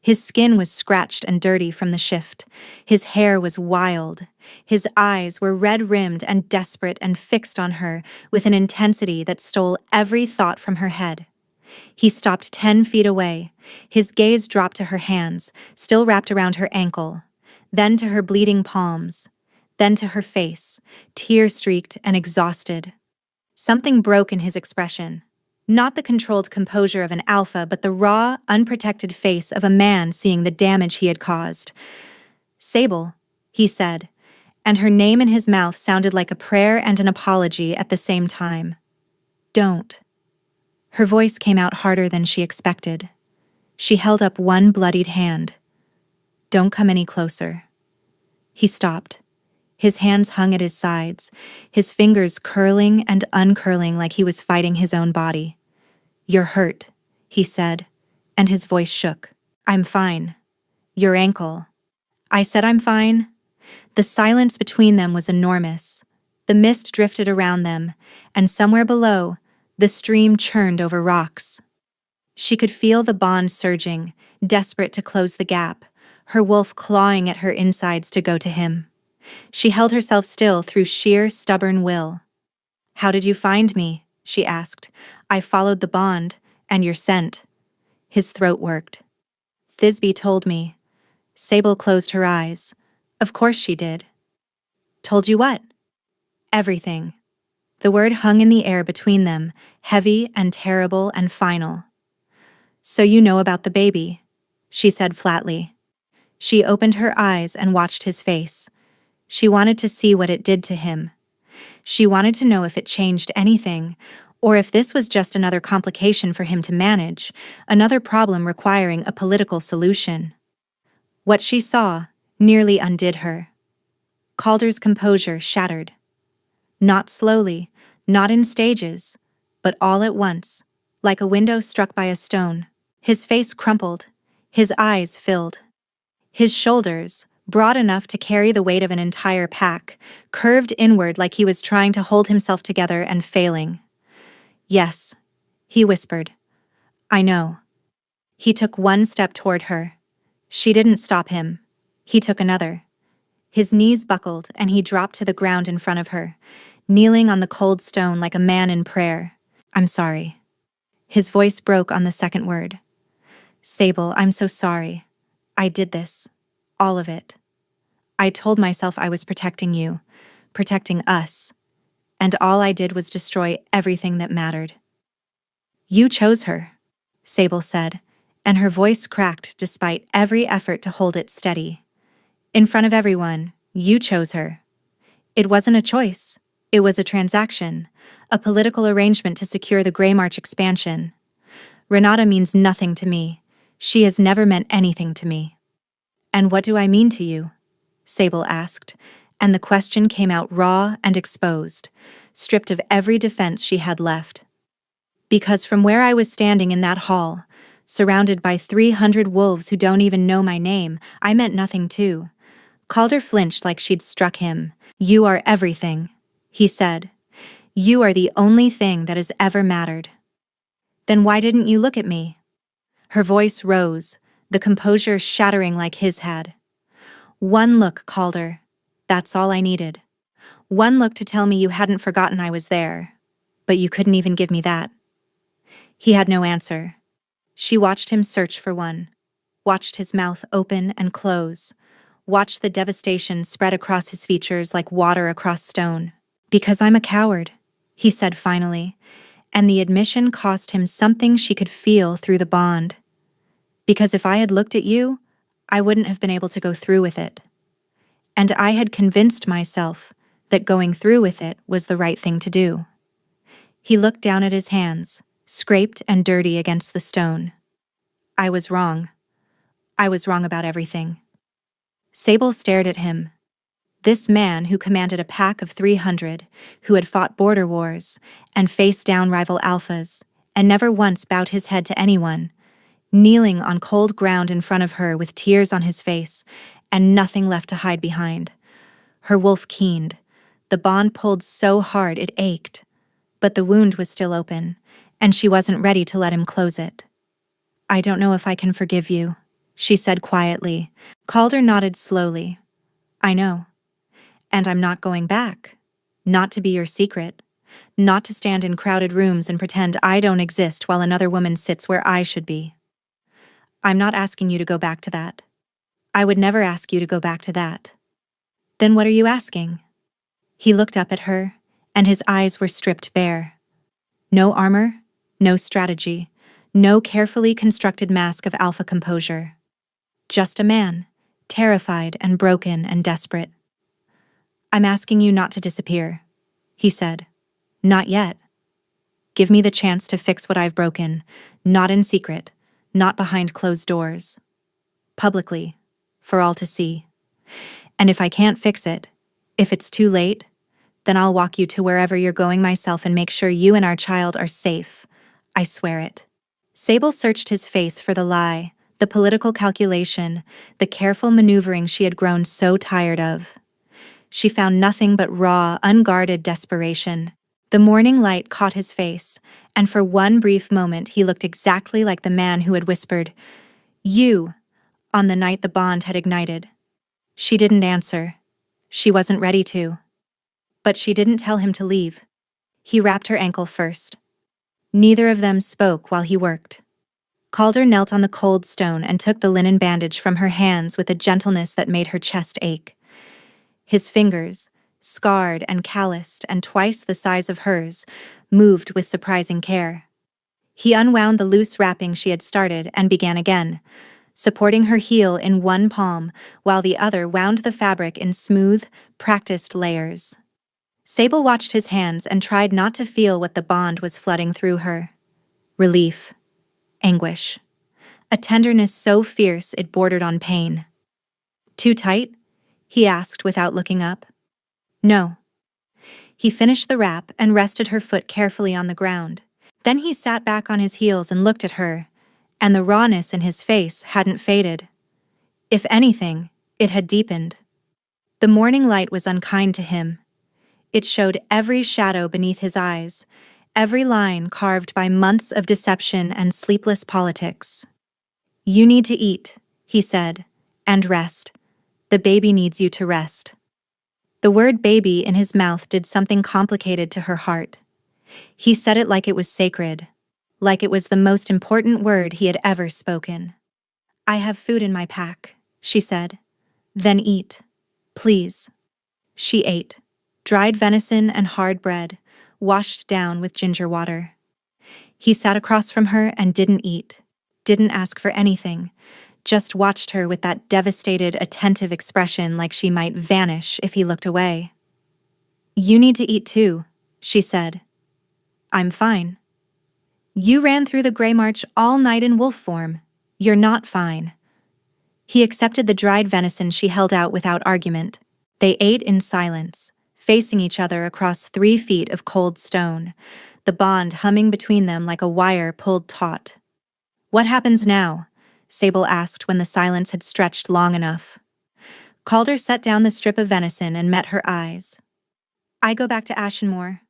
Speaker 1: His skin was scratched and dirty from the shift. His hair was wild. His eyes were red-rimmed and desperate and fixed on her with an intensity that stole every thought from her head. He stopped 10 feet away. His gaze dropped to her hands, still wrapped around her ankle, then to her bleeding palms, then to her face, tear-streaked and exhausted. Something broke in his expression. Not the controlled composure of an alpha, but the raw, unprotected face of a man seeing the damage he had caused. "Sable," he said, and her name in his mouth sounded like a prayer and an apology at the same time. "Don't." Her voice came out harder than she expected. She held up one bloodied hand. "Don't come any closer." He stopped. His hands hung at his sides, his fingers curling and uncurling like he was fighting his own body. "You're hurt," he said, and his voice shook. "I'm fine. Your ankle." I said I'm fine. The silence between them was enormous. The mist drifted around them, and somewhere below, the stream churned over rocks. She could feel the bond surging, desperate to close the gap, her wolf clawing at her insides to go to him. She held herself still through sheer, stubborn will. "How did you find me?" she asked. "I followed the bond, and your scent." His throat worked. "Thisbe told me." Sable closed her eyes. Of course she did. "Told you what?" "Everything." The word hung in the air between them, heavy and terrible and final. "So you know about the baby," she said flatly. She opened her eyes and watched his face. She wanted to see what it did to him. She wanted to know if it changed anything, or if this was just another complication for him to manage, another problem requiring a political solution. What she saw nearly undid her. Calder's composure shattered. Not slowly, not in stages, but all at once, like a window struck by a stone. His face crumpled, his eyes filled. His shoulders, broad enough to carry the weight of an entire pack, curved inward like he was trying to hold himself together and failing. "Yes," he whispered. "I know." He took one step toward her. She didn't stop him. He took another. His knees buckled and he dropped to the ground in front of her, kneeling on the cold stone like a man in prayer. "I'm sorry." His voice broke on the second word. "Sable, I'm so sorry. I did this. All of it. I told myself I was protecting you, protecting us, and all I did was destroy everything that mattered." "You chose her," Sable said, and her voice cracked despite every effort to hold it steady. "In front of everyone, you chose her. It wasn't a choice. It was a transaction, a political arrangement to secure the Grey March expansion. Renata means nothing to me. She has never meant anything to me." "And what do I mean to you?" Sable asked, and the question came out raw and exposed, stripped of every defense she had left. "Because from where I was standing in that hall, surrounded by 300 wolves who don't even know my name, I meant nothing too." Calder flinched like she'd struck him. "You are everything," he said. "You are the only thing that has ever mattered." "Then why didn't you look at me?" Her voice rose, the composure shattering like his had. "One look, Calder. That's all I needed. One look to tell me you hadn't forgotten I was there. But you couldn't even give me that." He had no answer. She watched him search for one, watched his mouth open and close, watched the devastation spread across his features like water across stone. "Because I'm a coward," he said finally, and the admission cost him something she could feel through the bond. "Because if I had looked at you, I wouldn't have been able to go through with it. And I had convinced myself that going through with it was the right thing to do." He looked down at his hands, scraped and dirty against the stone. "I was wrong. I was wrong about everything." Sable stared at him. This man who commanded a pack of 300, who had fought border wars, and faced down rival alphas, and never once bowed his head to anyone, kneeling on cold ground in front of her with tears on his face, and nothing left to hide behind. Her wolf keened. The bond pulled so hard it ached. But the wound was still open, and she wasn't ready to let him close it. "I don't know if I can forgive you," she said quietly. Calder nodded slowly. I know. And I'm not going back. Not to be your secret. Not to stand in crowded rooms and pretend I don't exist while another woman sits where I should be. I'm not asking you to go back to that. I would never ask you to go back to that. Then what are you asking? He looked up at her, and his eyes were stripped bare. No armor, no strategy, no carefully constructed mask of alpha composure. Just a man, terrified and broken and desperate. I'm asking you not to disappear, he said. Not yet. Give me the chance to fix what I've broken, not in secret, not behind closed doors. Publicly, for all to see. And if I can't fix it, if it's too late, then I'll walk you to wherever you're going myself and make sure you and our child are safe. I swear it. Sable searched his face for the lie, the political calculation, the careful maneuvering she had grown so tired of. She found nothing but raw, unguarded desperation. The morning light caught his face, and for one brief moment he looked exactly like the man who had whispered, "You," on the night the bond had ignited. She didn't answer. She wasn't ready to. But she didn't tell him to leave. He wrapped her ankle first. Neither of them spoke while he worked. Calder knelt on the cold stone and took the linen bandage from her hands with a gentleness that made her chest ache. His fingers, scarred and calloused and twice the size of hers, moved with surprising care. He unwound the loose wrapping she had started and began again, supporting her heel in one palm while the other wound the fabric in smooth, practiced layers. Sable watched his hands and tried not to feel what the bond was flooding through her. Relief. Anguish. A tenderness so fierce it bordered on pain. Too tight? He asked without looking up. No. He finished the wrap and rested her foot carefully on the ground. Then he sat back on his heels and looked at her, and the rawness in his face hadn't faded. If anything, it had deepened. The morning light was unkind to him. It showed every shadow beneath his eyes, every line carved by months of deception and sleepless politics. You need to eat, he said, and rest. The baby needs you to rest. The word baby in his mouth did something complicated to her heart. He said it like it was sacred, like it was the most important word he had ever spoken. I have food in my pack, she said. Then eat. Please. She ate. Dried venison and hard bread, washed down with ginger water. He sat across from her and didn't eat, didn't ask for anything, just watched her with that devastated, attentive expression like she might vanish if he looked away. You need to eat too, she said. I'm fine. You ran through the Grey March all night in wolf form. You're not fine. He accepted the dried venison she held out without argument. They ate in silence, facing each other across 3 feet of cold stone, the bond humming between them like a wire pulled taut. What happens now? Sable asked when the silence had stretched long enough. Calder set down the strip of venison and met her eyes. I go back to Ashenmoor.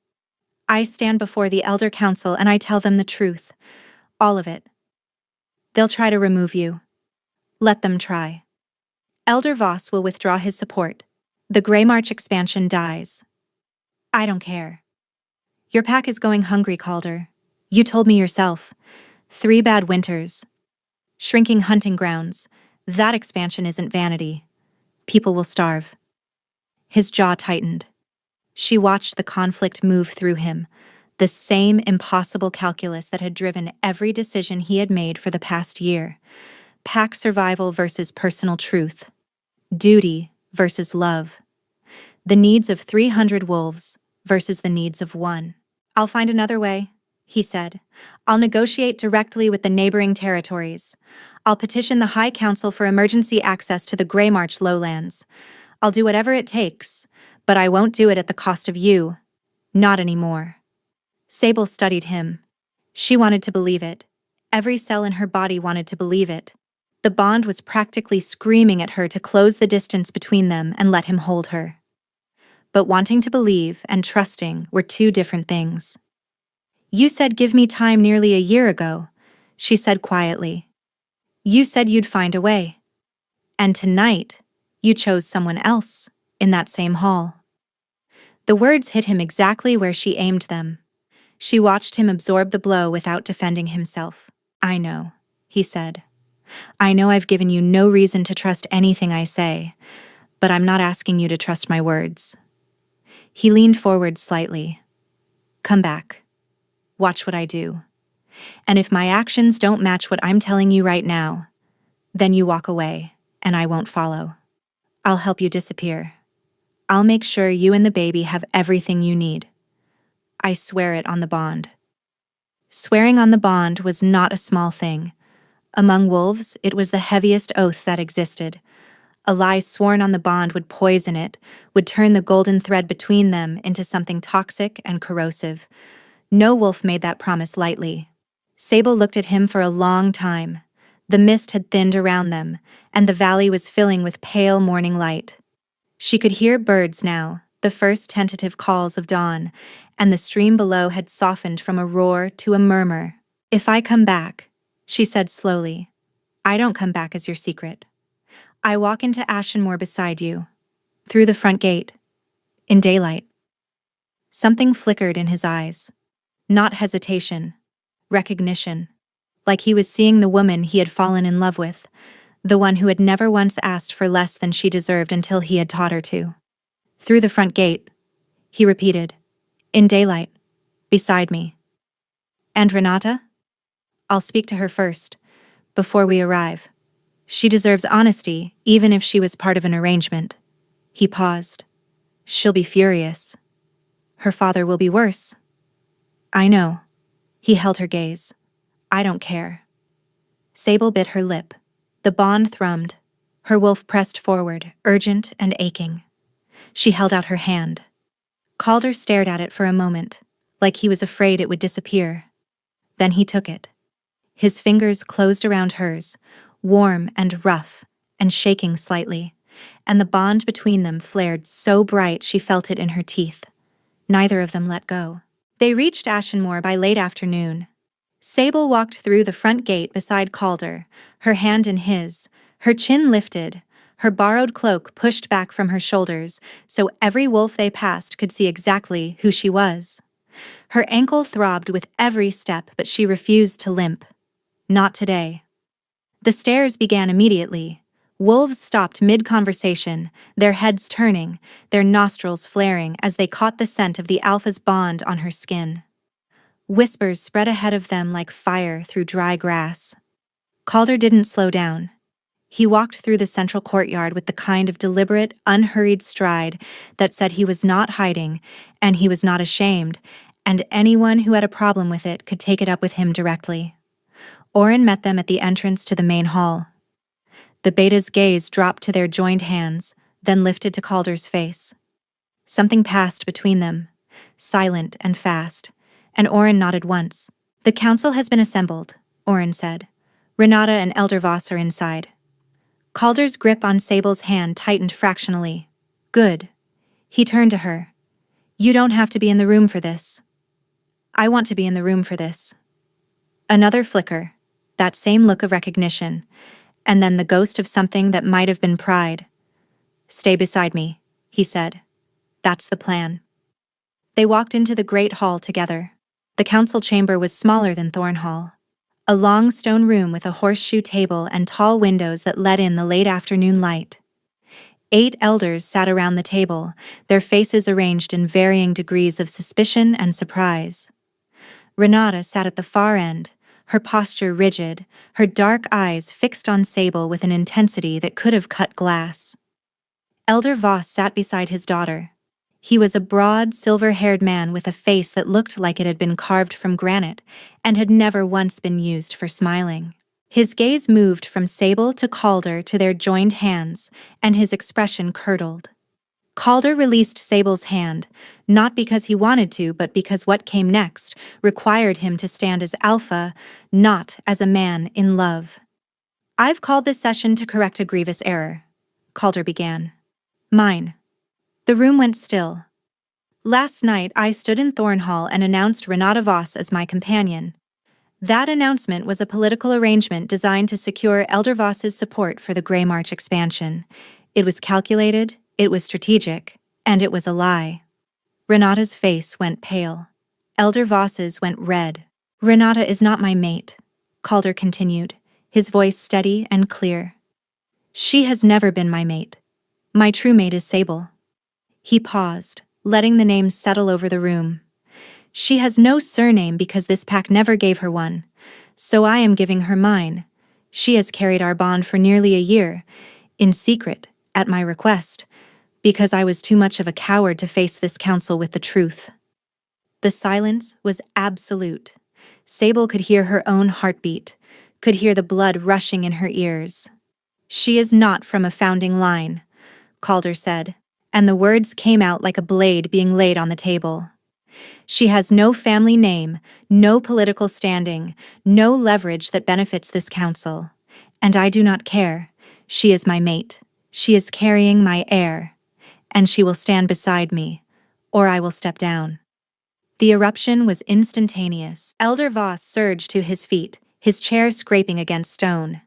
Speaker 1: I stand before the Elder Council and I tell them the truth. All of it. They'll try to remove you. Let them try. Elder Voss will withdraw his support. The Grey March expansion dies. I don't care. Your pack is going hungry, Calder. You told me yourself. 3 bad winters. Shrinking hunting grounds. That expansion isn't vanity. People will starve. His jaw tightened. She watched the conflict move through him, the same impossible calculus that had driven every decision he had made for the past year. Pack survival versus personal truth. Duty versus love. The needs of 300 wolves versus the needs of 1. I'll find another way, he said. I'll negotiate directly with the neighboring territories. I'll petition the High Council for emergency access to the Grey March lowlands. I'll do whatever it takes, but I won't do it at the cost of you. Not anymore. Sable studied him. She wanted to believe it. Every cell in her body wanted to believe it. The bond was practically screaming at her to close the distance between them and let him hold her. But wanting to believe and trusting were 2 different things. You said give me time nearly a year ago, she said quietly. You said you'd find a way. And tonight, you chose someone else, in that same hall. The words hit him exactly where she aimed them. She watched him absorb the blow without defending himself. I know, he said. I know I've given you no reason to trust anything I say, but I'm not asking you to trust my words. He leaned forward slightly. Come back. Watch what I do. And if my actions don't match what I'm telling you right now, then you walk away, and I won't follow. I'll help you disappear. I'll make sure you and the baby have everything you need. I swear it on the bond. Swearing on the bond was not a small thing. Among wolves, it was the heaviest oath that existed. A lie sworn on the bond would poison it, would turn the golden thread between them into something toxic and corrosive. No wolf made that promise lightly. Sable looked at him for a long time. The mist had thinned around them, and the valley was filling with pale morning light. She could hear birds now, the first tentative calls of dawn, and the stream below had softened from a roar to a murmur. If I come back, she said slowly, I don't come back as your secret. I walk into Ashenmoor beside you, through the front gate, in daylight. Something flickered in his eyes. Not hesitation, recognition. Like he was seeing the woman he had fallen in love with, the one who had never once asked for less than she deserved until he had taught her to. Through the front gate, he repeated, in daylight, beside me. And Renata? I'll speak to her first, before we arrive. She deserves honesty, even if she was part of an arrangement. He paused. She'll be furious. Her father will be worse. I know. He held her gaze. I don't care. Sable bit her lip. The bond thrummed. Her wolf pressed forward, urgent and aching. She held out her hand. Calder stared at it for a moment, like he was afraid it would disappear. Then he took it. His fingers closed around hers, warm and rough, and shaking slightly, and the bond between them flared so bright she felt it in her teeth. Neither of them let go. They reached Ashenmoor by late afternoon. Sable walked through the front gate beside Calder, her hand in his, her chin lifted, her borrowed cloak pushed back from her shoulders so every wolf they passed could see exactly who she was. Her ankle throbbed with every step, but she refused to limp. Not today. The stares began immediately. Wolves stopped mid-conversation, their heads turning, their nostrils flaring as they caught the scent of the alpha's bond on her skin. Whispers spread ahead of them like fire through dry grass. Calder didn't slow down. He walked through the central courtyard with the kind of deliberate, unhurried stride that said he was not hiding, and he was not ashamed, and anyone who had a problem with it could take it up with him directly. Oren met them at the entrance to the main hall. The beta's gaze dropped to their joined hands, then lifted to Calder's face. Something passed between them, silent and fast, and Oren nodded once. The council has been assembled, Oren said. Renata and Elder Voss are inside. Calder's grip on Sable's hand tightened fractionally. Good. He turned to her. You don't have to be in the room for this. I want to be in the room for this. Another flicker, that same look of recognition, and then the ghost of something that might have been pride. Stay beside me, he said. That's the plan. They walked into the great hall together. The council chamber was smaller than Thornhall. A long stone room with a horseshoe table and tall windows that let in the late afternoon light. 8 elders sat around the table, their faces arranged in varying degrees of suspicion and surprise. Renata sat at the far end, her posture rigid, her dark eyes fixed on Sable with an intensity that could have cut glass. Elder Voss sat beside his daughter. He was a broad, silver-haired man with a face that looked like it had been carved from granite and had never once been used for smiling. His gaze moved from Sable to Calder to their joined hands, and his expression curdled. Calder released Sable's hand, not because he wanted to, but because what came next required him to stand as alpha, not as a man in love. I've called this session to correct a grievous error, Calder began. Mine. The room went still. Last night I stood in Thornhall and announced Renata Voss as my companion. That announcement was a political arrangement designed to secure Elder Voss's support for the Grey March expansion. It was calculated, it was strategic, and it was a lie. Renata's face went pale. Elder Voss's went red. Renata is not my mate, Calder continued, his voice steady and clear. She has never been my mate. My true mate is Sable. He paused, letting the name settle over the room. She has no surname because this pack never gave her one, so I am giving her mine. She has carried our bond for nearly a year, in secret, at my request, because I was too much of a coward to face this council with the truth. The silence was absolute. Sable could hear her own heartbeat, could hear the blood rushing in her ears. She is not from a founding line, Calder said, and the words came out like a blade being laid on the table. She has no family name, no political standing, no leverage that benefits this council. And I do not care. She is my mate. She is carrying my heir. And she will stand beside me, or I will step down. The eruption was instantaneous. Elder Voss surged to his feet, his chair scraping against stone.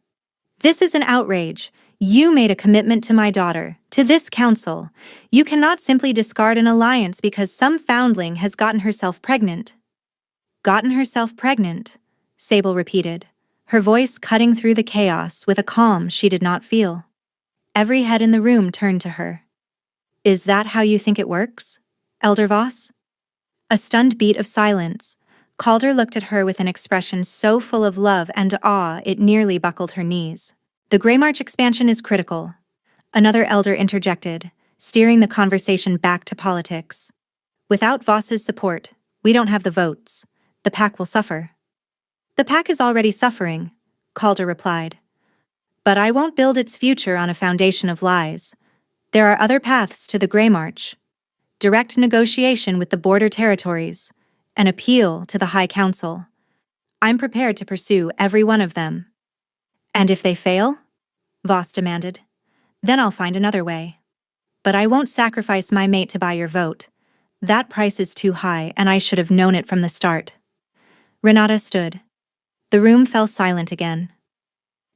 Speaker 1: This is an outrage. You made a commitment to my daughter, to this council. You cannot simply discard an alliance because some foundling has gotten herself pregnant. Gotten herself pregnant, Sable repeated, her voice cutting through the chaos with a calm she did not feel. Every head in the room turned to her. Is that how you think it works, Elder Voss? A stunned beat of silence. Calder looked at her with an expression so full of love and awe it nearly buckled her knees. The Grey March expansion is critical. Another elder interjected, steering the conversation back to politics. Without Voss's support, we don't have the votes. The pack will suffer. The pack is already suffering, Calder replied. But I won't build its future on a foundation of lies. There are other paths to the Grey March. Direct negotiation with the border territories, an appeal to the High Council. I'm prepared to pursue every one of them. And if they fail? Voss demanded. Then I'll find another way. But I won't sacrifice my mate to buy your vote. That price is too high, and I should have known it from the start. Renata stood. The room fell silent again.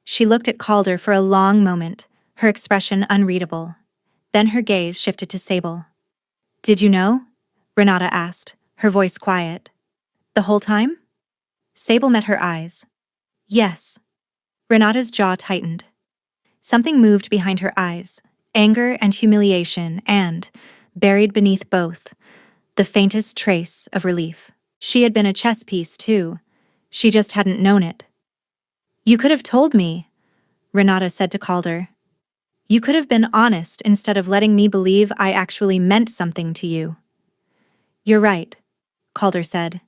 Speaker 1: She looked at Calder for a long moment, her expression unreadable. Then her gaze shifted to Sable. Did you know? Renata asked, her voice quiet. The whole time? Sable met her eyes. Yes. Renata's jaw tightened. Something moved behind her eyes, anger and humiliation and, buried beneath both, the faintest trace of relief. She had been a chess piece, too. She just hadn't known it. You could have told me, Renata said to Calder. You could have been honest instead of letting me believe I actually meant something to you. You're right, Calder said.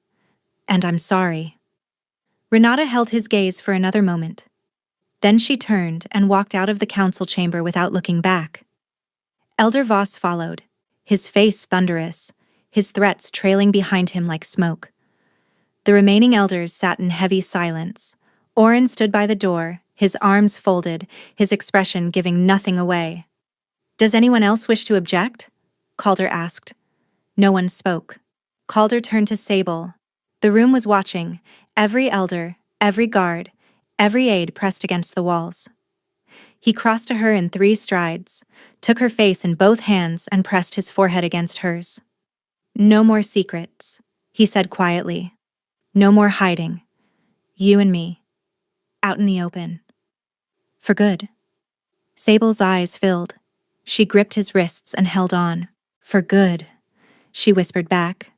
Speaker 1: And I'm sorry. Renata held his gaze for another moment. Then she turned and walked out of the council chamber without looking back. Elder Voss followed, his face thunderous, his threats trailing behind him like smoke. The remaining elders sat in heavy silence. Oren stood by the door, his arms folded, his expression giving nothing away. Does anyone else wish to object? Calder asked. No one spoke. Calder turned to Sable. The room was watching, every elder, every guard, every aide pressed against the walls. He crossed to her in 3 strides, took her face in both hands and pressed his forehead against hers. No more secrets, he said quietly. No more hiding. You and me. Out in the open. For good. Sable's eyes filled. She gripped his wrists and held on. For good, she whispered back.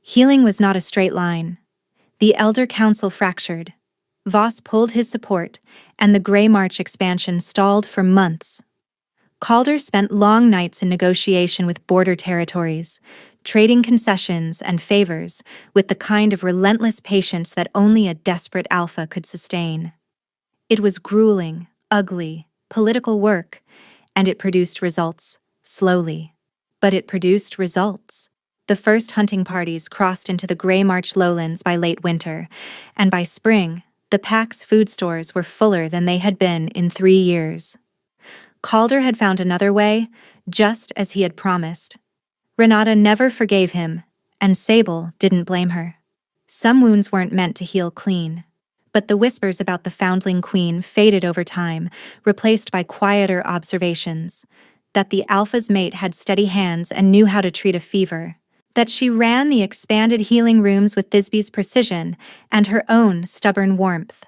Speaker 1: Healing was not a straight line. The Elder Council fractured. Voss pulled his support, and the Grey March expansion stalled for months. Calder spent long nights in negotiation with border territories, trading concessions and favors with the kind of relentless patience that only a desperate alpha could sustain. It was grueling, ugly, political work, and it produced results, slowly. But it produced results. The first hunting parties crossed into the Grey March lowlands by late winter, and by spring, the pack's food stores were fuller than they had been in 3 years. Calder had found another way, just as he had promised. Renata never forgave him, and Sable didn't blame her. Some wounds weren't meant to heal clean. But the whispers about the foundling queen faded over time, replaced by quieter observations. That the alpha's mate had steady hands and knew how to treat a fever. That she ran the expanded healing rooms with Thisbe's precision and her own stubborn warmth.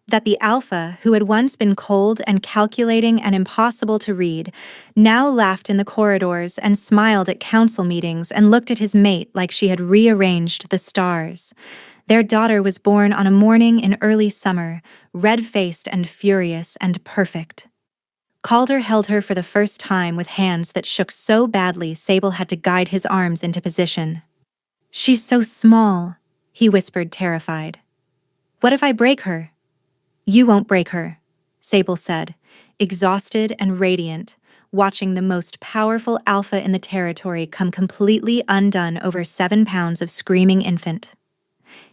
Speaker 1: That the alpha, who had once been cold and calculating and impossible to read, now laughed in the corridors and smiled at council meetings and looked at his mate like she had rearranged the stars. Their daughter was born on a morning in early summer, red-faced and furious and perfect. Calder held her for the first time with hands that shook so badly Sable had to guide his arms into position. "She's so small," he whispered, terrified. "What if I break her?" "You won't break her," Sable said, exhausted and radiant, watching the most powerful alpha in the territory come completely undone over 7 pounds of screaming infant.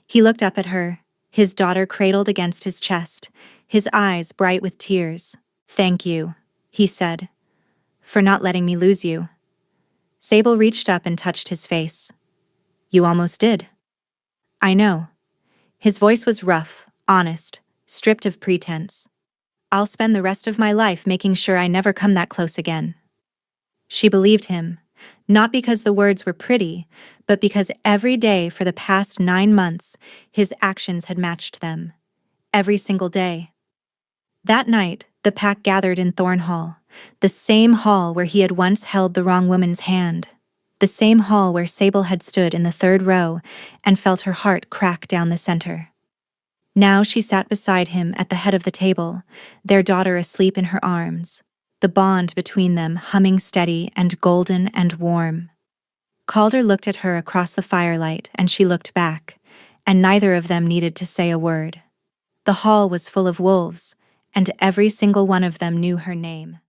Speaker 1: He looked up at her, his daughter cradled against his chest, his eyes bright with tears. "Thank you," he said, "for not letting me lose you." Sable reached up and touched his face. "You almost did." "I know." His voice was rough, honest, stripped of pretense. "I'll spend the rest of my life making sure I never come that close again." She believed him, not because the words were pretty, but because every day for the past 9 months, his actions had matched them. Every single day. That night, the pack gathered in Thornhall, the same hall where he had once held the wrong woman's hand, the same hall where Sable had stood in the 3rd row and felt her heart crack down the center. Now she sat beside him at the head of the table, their daughter asleep in her arms, the bond between them humming steady and golden and warm. Calder looked at her across the firelight and she looked back, and neither of them needed to say a word. The hall was full of wolves, and every single one of them knew her name.